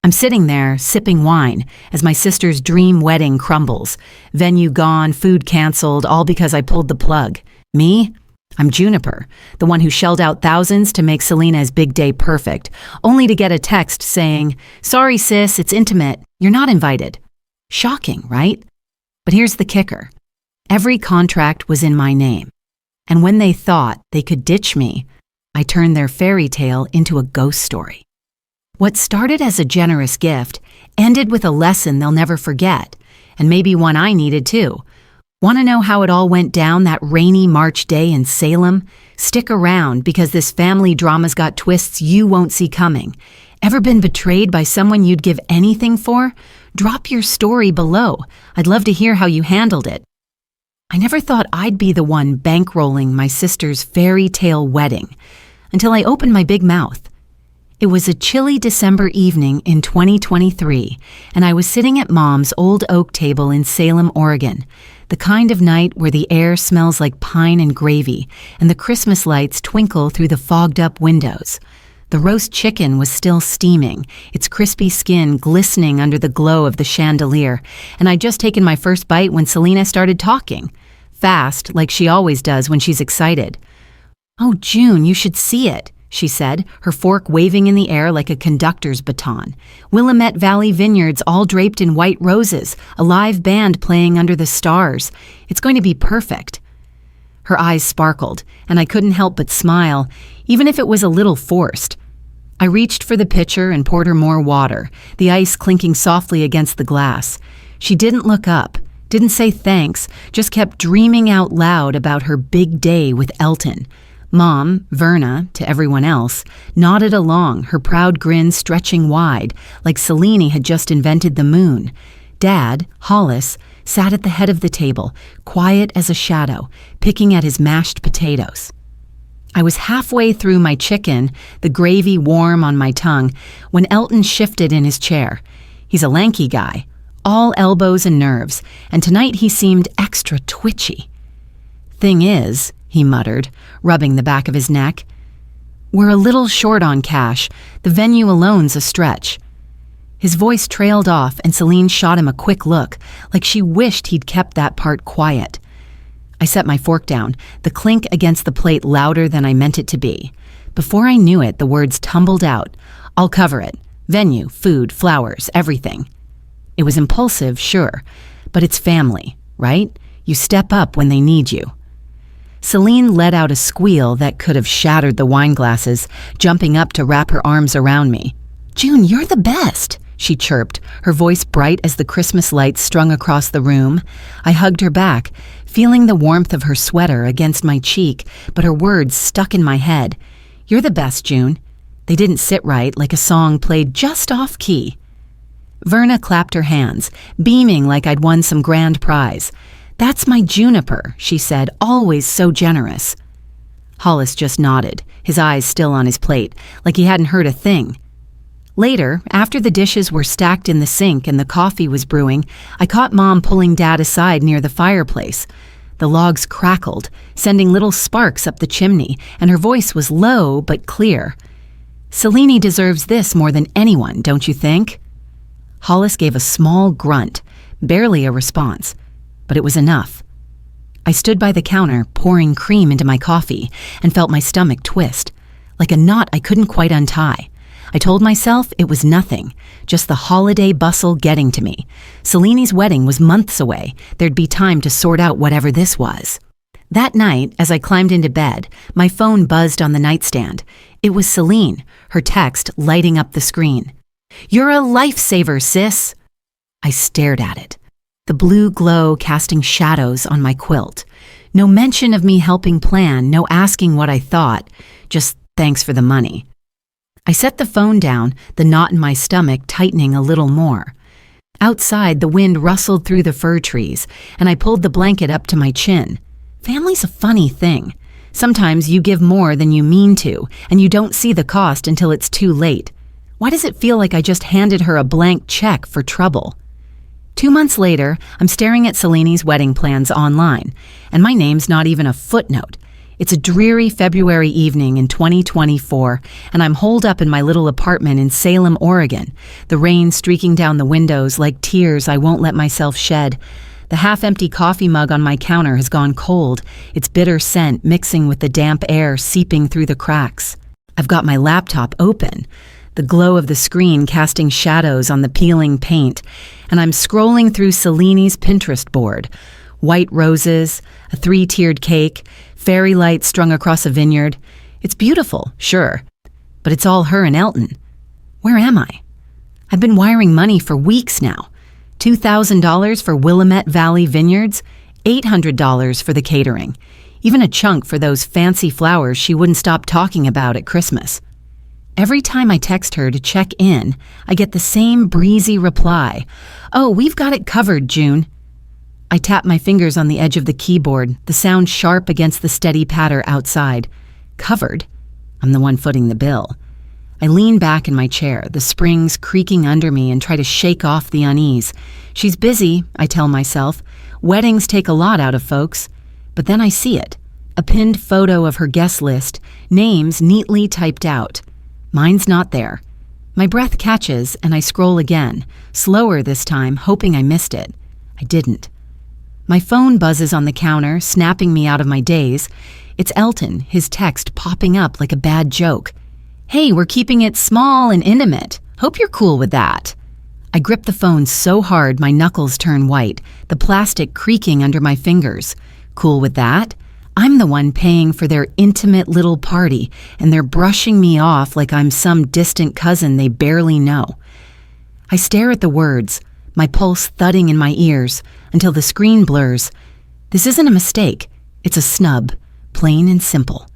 I'm sitting there, sipping wine, as my sister's dream wedding crumbles. Venue gone, food canceled, all because I pulled the plug. Me? I'm Juniper, the one who shelled out thousands to make Selena's big day perfect, only to get a text saying, "Sorry sis, it's intimate. You're not invited." Shocking, right? But here's the kicker. Every contract was in my name. And when they thought they could ditch me, I turned their fairy tale into a ghost story. What started as a generous gift ended with a lesson they'll never forget, and maybe one I needed too. Want to know how it all went down that rainy March day in Salem? Stick around, because this family drama's got twists you won't see coming. Ever been betrayed by someone you'd give anything for? Drop your story below. I'd love to hear how you handled it. I never thought I'd be the one bankrolling my sister's fairy tale wedding, until I opened my big mouth. It was a chilly December evening in 2023, and I was sitting at Mom's old oak table in Salem, Oregon, the kind of night where the air smells like pine and gravy, and the Christmas lights twinkle through the fogged-up windows. The roast chicken was still steaming, its crispy skin glistening under the glow of the chandelier, and I'd just taken my first bite when Selena started talking. Fast, like she always does when she's excited. "Oh, June, you should see it," she said, her fork waving in the air like a conductor's baton. "Willamette Valley vineyards all draped in white roses, a live band playing under the stars. It's going to be perfect." Her eyes sparkled, and I couldn't help but smile, even if it was a little forced. I reached for the pitcher and poured her more water, the ice clinking softly against the glass. She didn't look up, didn't say thanks, just kept dreaming out loud about her big day with Elton. Mom, Verna, to everyone else, nodded along, her proud grin stretching wide, like Selene had just invented the moon. Dad, Hollis, sat at the head of the table, quiet as a shadow, picking at his mashed potatoes. I was halfway through my chicken, the gravy warm on my tongue, when Elton shifted in his chair. He's a lanky guy, all elbows and nerves, and tonight he seemed extra twitchy. "Thing is," he muttered, rubbing the back of his neck, "we're a little short on cash. The venue alone's a stretch." His voice trailed off, and Selene shot him a quick look, like she wished he'd kept that part quiet. I set my fork down, the clink against the plate louder than I meant it to be. Before I knew it, the words tumbled out. "I'll cover it. Venue, food, flowers, everything." It was impulsive, sure, but it's family, right? You step up when they need you. Selene let out a squeal that could have shattered the wine glasses, jumping up to wrap her arms around me. "June, you're the best," she chirped, her voice bright as the Christmas lights strung across the room. I hugged her back, feeling the warmth of her sweater against my cheek, but her words stuck in my head. "You're the best, June." They didn't sit right, like a song played just off key. Verna clapped her hands, beaming like I'd won some grand prize. "That's my Juniper," she said, "always so generous." Hollis just nodded, his eyes still on his plate, like he hadn't heard a thing. Later, after the dishes were stacked in the sink and the coffee was brewing, I caught Mom pulling Dad aside near the fireplace. The logs crackled, sending little sparks up the chimney, and her voice was low but clear. "Selene deserves this more than anyone, don't you think?" Hollis gave a small grunt, barely a response, but it was enough. I stood by the counter, pouring cream into my coffee, and felt my stomach twist, like a knot I couldn't quite untie. I told myself it was nothing, just the holiday bustle getting to me. Selene's wedding was months away. There'd be time to sort out whatever this was. That night, as I climbed into bed, my phone buzzed on the nightstand. It was Selene, her text lighting up the screen. "You're a lifesaver, sis." I stared at it, the blue glow casting shadows on my quilt. No mention of me helping plan, no asking what I thought, just thanks for the money. I set the phone down, the knot in my stomach tightening a little more. Outside, the wind rustled through the fir trees, and I pulled the blanket up to my chin. Family's a funny thing. Sometimes you give more than you mean to, and you don't see the cost until it's too late. Why does it feel like I just handed her a blank check for trouble? 2 months later, I'm staring at Selene's wedding plans online, and my name's not even a footnote. It's a dreary February evening in 2024, and I'm holed up in my little apartment in Salem, Oregon, the rain streaking down the windows like tears I won't let myself shed. The half-empty coffee mug on my counter has gone cold, its bitter scent mixing with the damp air seeping through the cracks. I've got my laptop open, the glow of the screen casting shadows on the peeling paint, and I'm scrolling through Celine's Pinterest board. White roses, a 3-tiered cake, fairy lights strung across a vineyard. It's beautiful, sure, but it's all her and Elton. Where am I? I've been wiring money for weeks now. $2,000 for Willamette Valley Vineyards, $800 for the catering, even a chunk for those fancy flowers she wouldn't stop talking about at Christmas. Every time I text her to check in, I get the same breezy reply. "Oh, we've got it covered, June." I tap my fingers on the edge of the keyboard, the sound sharp against the steady patter outside. Covered? I'm the one footing the bill. I lean back in my chair, the springs creaking under me, and try to shake off the unease. She's busy, I tell myself. Weddings take a lot out of folks. But then I see it. A pinned photo of her guest list, names neatly typed out. Mine's not there. My breath catches, and I scroll again, slower this time, hoping I missed it. I didn't. My phone buzzes on the counter, snapping me out of my daze. It's Elton, his text popping up like a bad joke. "Hey, we're keeping it small and intimate. Hope you're cool with that." I grip the phone so hard my knuckles turn white, the plastic creaking under my fingers. Cool with that? I'm the one paying for their intimate little party, and they're brushing me off like I'm some distant cousin they barely know. I stare at the words, my pulse thudding in my ears, until the screen blurs. This isn't a mistake. It's a snub, plain and simple.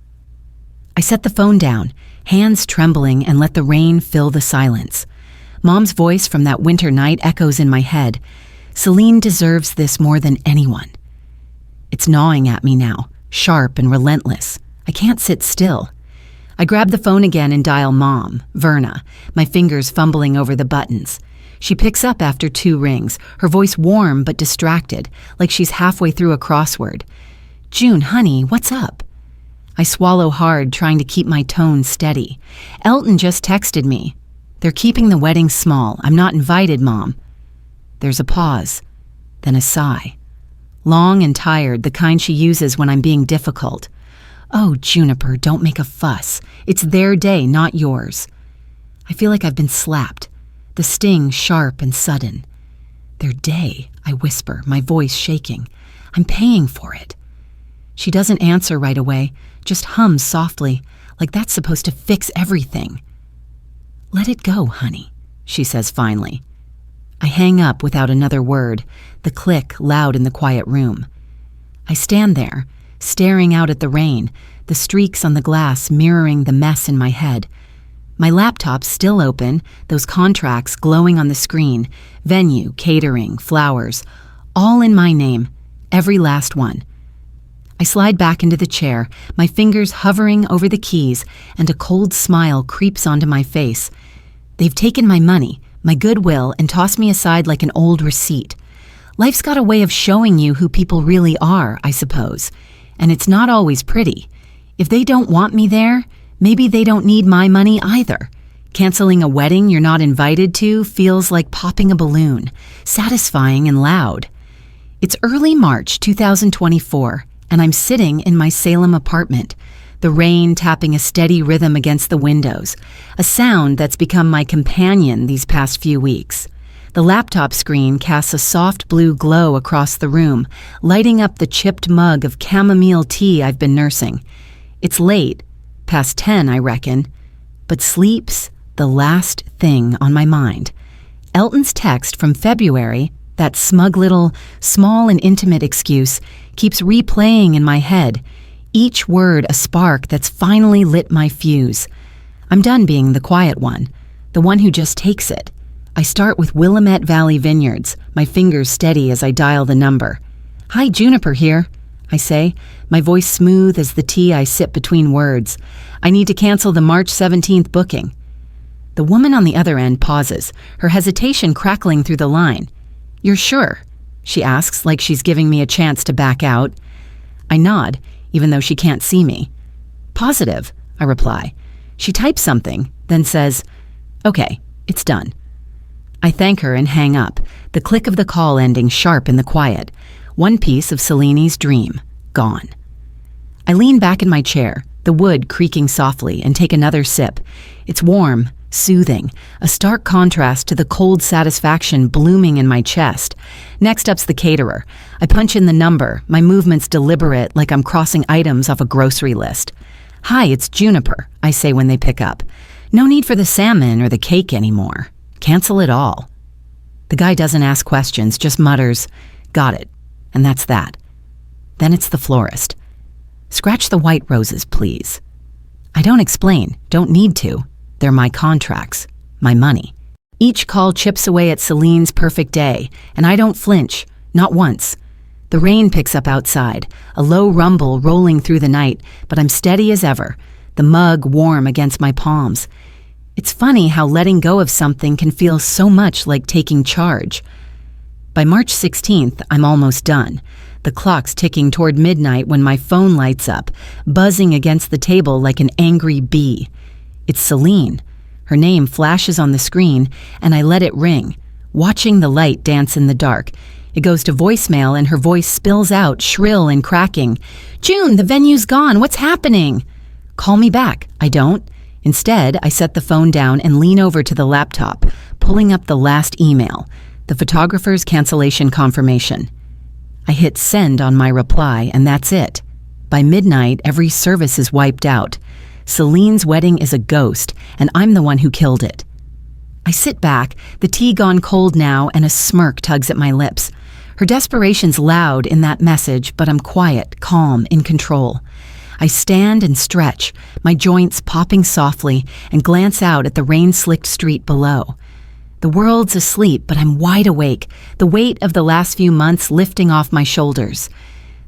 I set the phone down, hands trembling, and let the rain fill the silence. Mom's voice from that winter night echoes in my head. Celine deserves this more than anyone. It's gnawing at me now, sharp and relentless. I can't sit still. I grab the phone again and dial Mom, Verna, my fingers fumbling over the buttons. She picks up after 2 rings, her voice warm but distracted, like she's halfway through a crossword. "June, honey, what's up?" I swallow hard, trying to keep my tone steady. "Elton just texted me. They're keeping the wedding small. I'm not invited, Mom." There's a pause, then a sigh. Long and tired, the kind she uses when I'm being difficult. "Oh, Juniper, don't make a fuss. It's their day, not yours." I feel like I've been slapped, the sting sharp and sudden. "Their day," I whisper, my voice shaking. "I'm paying for it." She doesn't answer right away, just hums softly, like that's supposed to fix everything. "Let it go, honey," she says finally. I hang up without another word, the click loud in the quiet room. I stand there, staring out at the rain, the streaks on the glass mirroring the mess in my head. My laptop still open, those contracts glowing on the screen, venue, catering, flowers, all in my name, every last one. I slide back into the chair, my fingers hovering over the keys, and a cold smile creeps onto my face. They've taken my money, my goodwill, and tossed me aside like an old receipt. Life's got a way of showing you who people really are, I suppose, and it's not always pretty. If they don't want me there, maybe they don't need my money either. Canceling a wedding you're not invited to feels like popping a balloon, satisfying and loud. It's early March 2024, and I'm sitting in my Salem apartment, the rain tapping a steady rhythm against the windows, a sound that's become my companion these past few weeks. The laptop screen casts a soft blue glow across the room, lighting up the chipped mug of chamomile tea I've been nursing. It's late, past 10, I reckon, but sleep's the last thing on my mind. Elton's text from February, that smug little, small and intimate excuse, keeps replaying in my head, each word a spark that's finally lit my fuse. I'm done being the quiet one, the one who just takes it. I start with Willamette Valley Vineyards, my fingers steady as I dial the number. "Hi, Juniper here," I say, my voice smooth as the tea I sip between words. "I need to cancel the March 17th booking." The woman on the other end pauses, her hesitation crackling through the line. "You're sure?" she asks, like she's giving me a chance to back out. I nod. even though she can't see me. Positive, I reply. She types something, then says, "Okay, it's done." I thank her and hang up, the click of the call ending sharp in the quiet. One piece of Celine's dream, gone. I lean back in my chair, the wood creaking softly, and take another sip. It's warm, soothing, a stark contrast to the cold satisfaction blooming in my chest. Next up's the caterer. I punch in the number, my movements deliberate like I'm crossing items off a grocery list. "Hi, it's Juniper," I say when they pick up. "No need for the salmon or the cake anymore. Cancel it all." The guy doesn't ask questions, just mutters, "Got it," and that's that. Then it's the florist. "Scratch the white roses, please." I don't explain, don't need to. They're my contracts, my money. Each call chips away at Celine's perfect day, and I don't flinch, not once. The rain picks up outside, a low rumble rolling through the night, but I'm steady as ever, the mug warm against my palms. It's funny how letting go of something can feel so much like taking charge. By March 16th, I'm almost done. The clock's ticking toward midnight when my phone lights up, buzzing against the table like an angry bee. It's Celine. Her name flashes on the screen, and I let it ring, watching the light dance in the dark. It goes to voicemail, and her voice spills out, shrill and cracking. "June, the venue's gone. What's happening?" "Call me back." I don't. Instead, I set the phone down and lean over to the laptop, pulling up the last email, the photographer's cancellation confirmation. I hit send on my reply, and that's it. By midnight, every service is wiped out. Celine's wedding is a ghost, and I'm the one who killed it. I sit back, the tea gone cold now, and a smirk tugs at my lips. Her desperation's loud in that message, but I'm quiet, calm, in control. I stand and stretch, my joints popping softly, and glance out at the rain-slicked street below. The world's asleep, but I'm wide awake, the weight of the last few months lifting off my shoulders.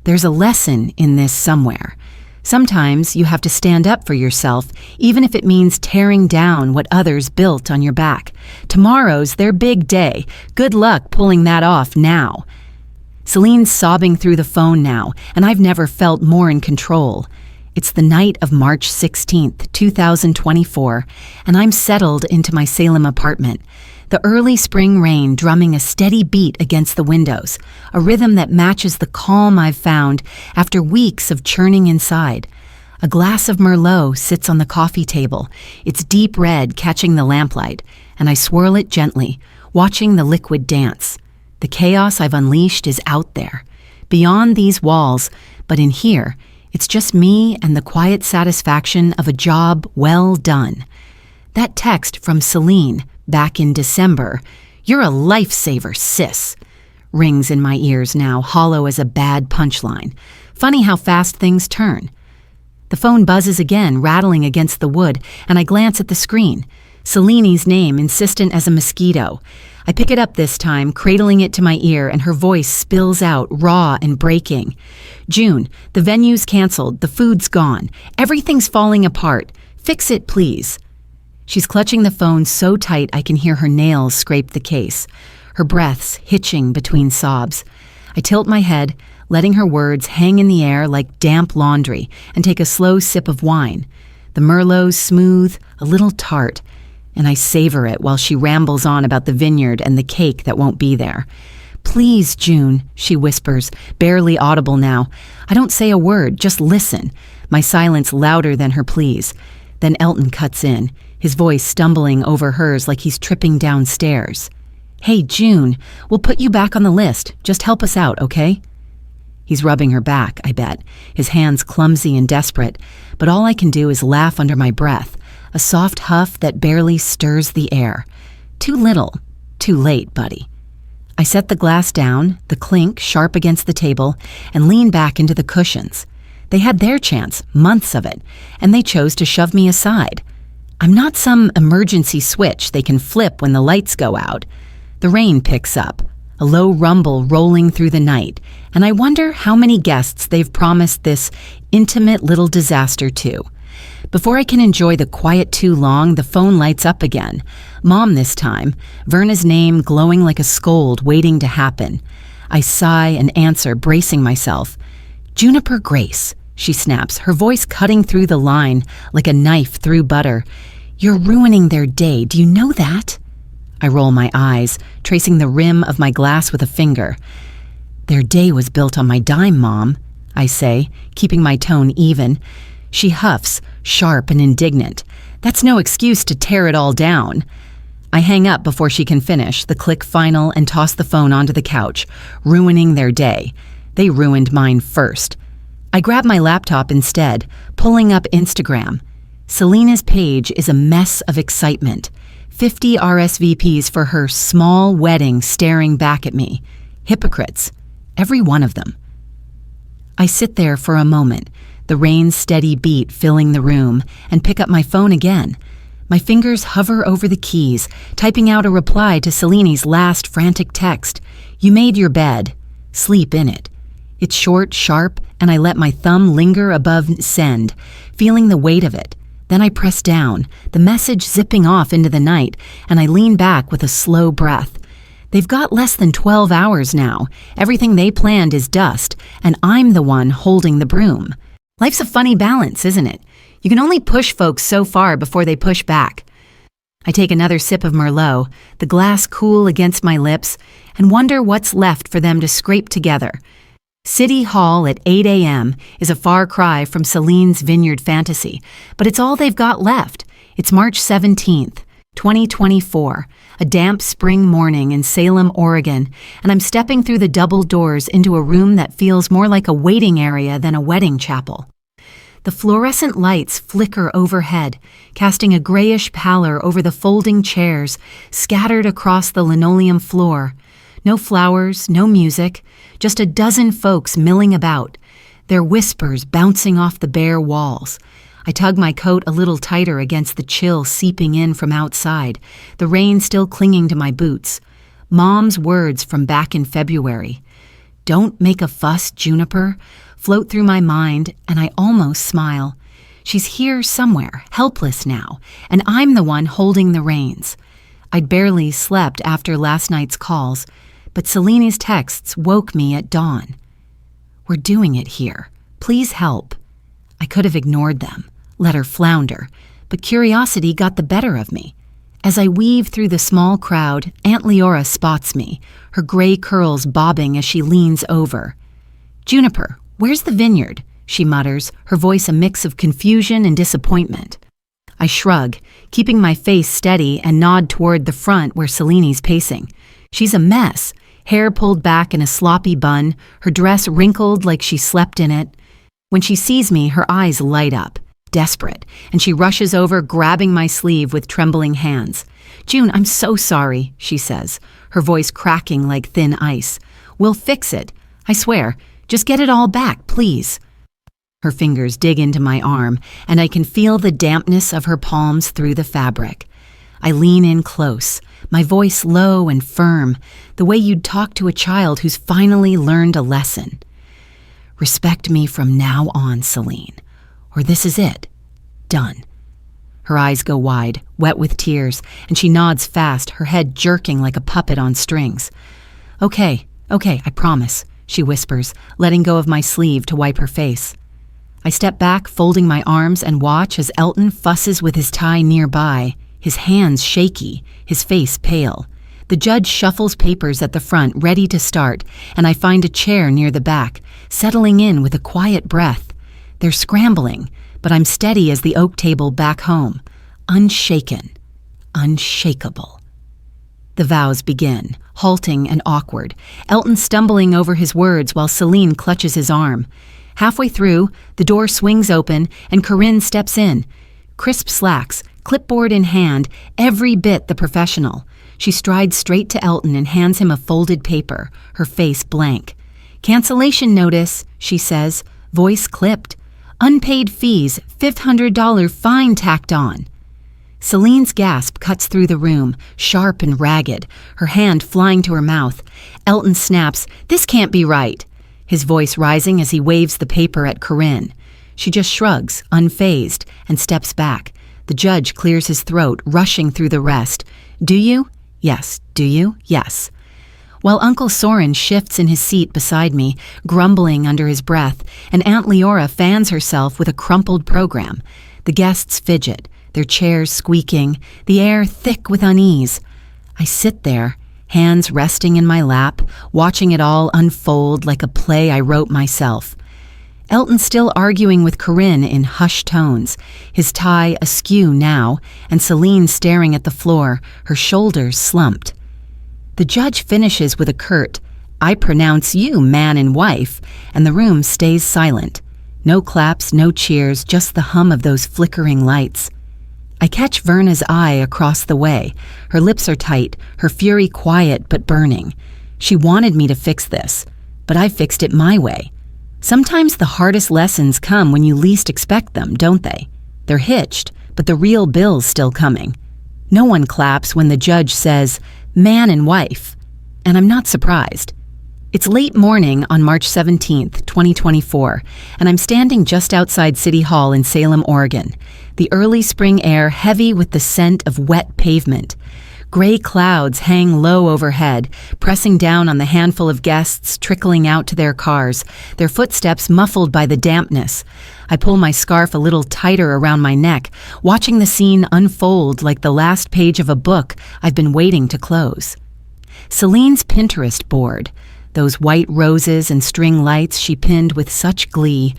There's a lesson in this somewhere. Sometimes you have to stand up for yourself, even if it means tearing down what others built on your back. Tomorrow's their big day. Good luck pulling that off now. Celine's sobbing through the phone now, and I've never felt more in control. It's the night of March 16th, 2024, and I'm settled into my Salem apartment. The early spring rain drumming a steady beat against the windows, a rhythm that matches the calm I've found after weeks of churning inside. A glass of Merlot sits on the coffee table, its deep red catching the lamplight, and I swirl it gently, watching the liquid dance. The chaos I've unleashed is out there, beyond these walls, but in here, it's just me and the quiet satisfaction of a job well done. That text from Celine, back in December, "You're a lifesaver, sis," rings in my ears now, hollow as a bad punchline. Funny how fast things turn. The phone buzzes again, rattling against the wood, and I glance at the screen. Celine's name, insistent as a mosquito. I pick it up this time, cradling it to my ear, and her voice spills out, raw and breaking. "June, the venue's canceled, the food's gone, everything's falling apart. Fix it, please." She's clutching the phone so tight I can hear her nails scrape the case, her breaths hitching between sobs. I tilt my head, letting her words hang in the air like damp laundry, and take a slow sip of wine. The Merlot's smooth, a little tart, and I savor it while she rambles on about the vineyard and the cake that won't be there. "Please, June," she whispers, barely audible now. I don't say a word, just listen, my silence louder than her pleas. Then Elton cuts in, his voice stumbling over hers like he's tripping downstairs. "Hey, June, we'll put you back on the list. Just help us out, okay?" He's rubbing her back, I bet, his hands clumsy and desperate, but all I can do is laugh under my breath, a soft huff that barely stirs the air. Too little, too late, buddy. I set the glass down, the clink sharp against the table, and lean back into the cushions. They had their chance, months of it, and they chose to shove me aside. I'm not some emergency switch they can flip when the lights go out. The rain picks up, a low rumble rolling through the night, and I wonder how many guests they've promised this intimate little disaster to. Before I can enjoy the quiet too long, the phone lights up again. Mom this time, Verna's name glowing like a scold waiting to happen. I sigh and answer, bracing myself. "Juniper Grace," she snaps, her voice cutting through the line like a knife through butter. "You're ruining their day. Do you know that?" I roll my eyes, tracing the rim of my glass with a finger. "Their day was built on my dime, Mom," I say, keeping my tone even. She huffs, sharp and indignant. "That's no excuse to tear it all down." I hang up before she can finish, the click final, and toss the phone onto the couch, ruining their day. They ruined mine first. I grab my laptop instead, pulling up Instagram. Selena's page is a mess of excitement. 50 RSVPs for her small wedding staring back at me. Hypocrites. Every one of them. I sit there for a moment, the rain's steady beat filling the room, and pick up my phone again. My fingers hover over the keys, typing out a reply to Selena's last frantic text. "You made your bed. Sleep in it." It's short, sharp, and I let my thumb linger above send, feeling the weight of it. Then I press down, the message zipping off into the night, and I lean back with a slow breath. They've got less than 12 hours now. Everything they planned is dust, and I'm the one holding the broom. Life's a funny balance, isn't it? You can only push folks so far before they push back. I take another sip of Merlot, the glass cool against my lips, and wonder what's left for them to scrape together. City Hall at 8 a.m. is a far cry from Celine's vineyard fantasy, but it's all they've got left. It's March 17th, 2024, a damp spring morning in Salem, Oregon, and I'm stepping through the double doors into a room that feels more like a waiting area than a wedding chapel. The fluorescent lights flicker overhead, casting a grayish pallor over the folding chairs scattered across the linoleum floor. No flowers, no music, just a dozen folks milling about, their whispers bouncing off the bare walls. I tug my coat a little tighter against the chill seeping in from outside, the rain still clinging to my boots. Mom's words from back in February. "Don't make a fuss, Juniper," float through my mind, and I almost smile. She's here somewhere, helpless now, and I'm the one holding the reins. I'd barely slept after last night's calls, but Selena's texts woke me at dawn. "We're doing it here. Please help." I could have ignored them, let her flounder, but curiosity got the better of me. As I weave through the small crowd, Aunt Leora spots me, her gray curls bobbing as she leans over. "Juniper, where's the vineyard?" she mutters, her voice a mix of confusion and disappointment. I shrug, keeping my face steady, and nod toward the front where Selena's pacing. She's a mess, hair pulled back in a sloppy bun, her dress wrinkled like she slept in it. When she sees me, her eyes light up, desperate, and she rushes over, grabbing my sleeve with trembling hands. "June, I'm so sorry," she says, her voice cracking like thin ice. "We'll fix it. I swear. Just get it all back, please." Her fingers dig into my arm, and I can feel the dampness of her palms through the fabric. I lean in close, my voice low and firm, the way you'd talk to a child who's finally learned a lesson. "Respect me from now on, Celine, or this is it. Done." Her eyes go wide, wet with tears, and she nods fast, her head jerking like a puppet on strings. Okay, I promise," she whispers, letting go of my sleeve to wipe her face. I step back, folding my arms, and watch as Elton fusses with his tie nearby, his hands shaky, his face pale. The judge shuffles papers at the front, ready to start, and I find a chair near the back, settling in with a quiet breath. They're scrambling, but I'm steady as the oak table back home, unshaken, unshakable. The vows begin, halting and awkward, Elton stumbling over his words while Celine clutches his arm. Halfway through, the door swings open and Corinne steps in. Crisp slacks, clipboard in hand, every bit the professional. She strides straight to Elton and hands him a folded paper, her face blank. "Cancellation notice," she says, voice clipped. "Unpaid fees, $500 fine tacked on." Celine's gasp cuts through the room, sharp and ragged, her hand flying to her mouth. Elton snaps, "This can't be right," his voice rising as he waves the paper at Corinne. She just shrugs, unfazed, and steps back. The judge clears his throat, rushing through the rest. "Do you? Yes. Do you? Yes." while Uncle Soren shifts in his seat beside me, grumbling under his breath, and Aunt Leora fans herself with a crumpled program. The guests fidget, their chairs squeaking, the air thick with unease. I sit there, hands resting in my lap, watching it all unfold like a play I wrote myself. Elton's still arguing with Corinne in hushed tones, his tie askew now, and Celine staring at the floor, her shoulders slumped. The judge finishes with a curt, "I pronounce you man and wife," and the room stays silent. No claps, no cheers, just the hum of those flickering lights. I catch Verna's eye across the way. Her lips are tight, her fury quiet but burning. She wanted me to fix this, but I fixed it my way. Sometimes the hardest lessons come when you least expect them, don't they? They're hitched, but the real bill's still coming. No one claps when the judge says, "man and wife," and I'm not surprised. It's late morning on March 17th, 2024, and I'm standing just outside City Hall in Salem, Oregon. The early spring air heavy with the scent of wet pavement. Gray clouds hang low overhead, pressing down on the handful of guests trickling out to their cars, their footsteps muffled by the dampness. I pull my scarf a little tighter around my neck, watching the scene unfold like the last page of a book I've been waiting to close. Celine's Pinterest board, those white roses and string lights she pinned with such glee,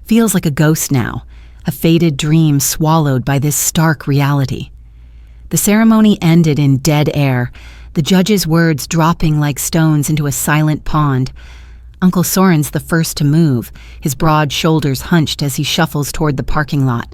feels like a ghost now, a faded dream swallowed by this stark reality. The ceremony ended in dead air, the judge's words dropping like stones into a silent pond. Uncle Soren's the first to move, his broad shoulders hunched as he shuffles toward the parking lot.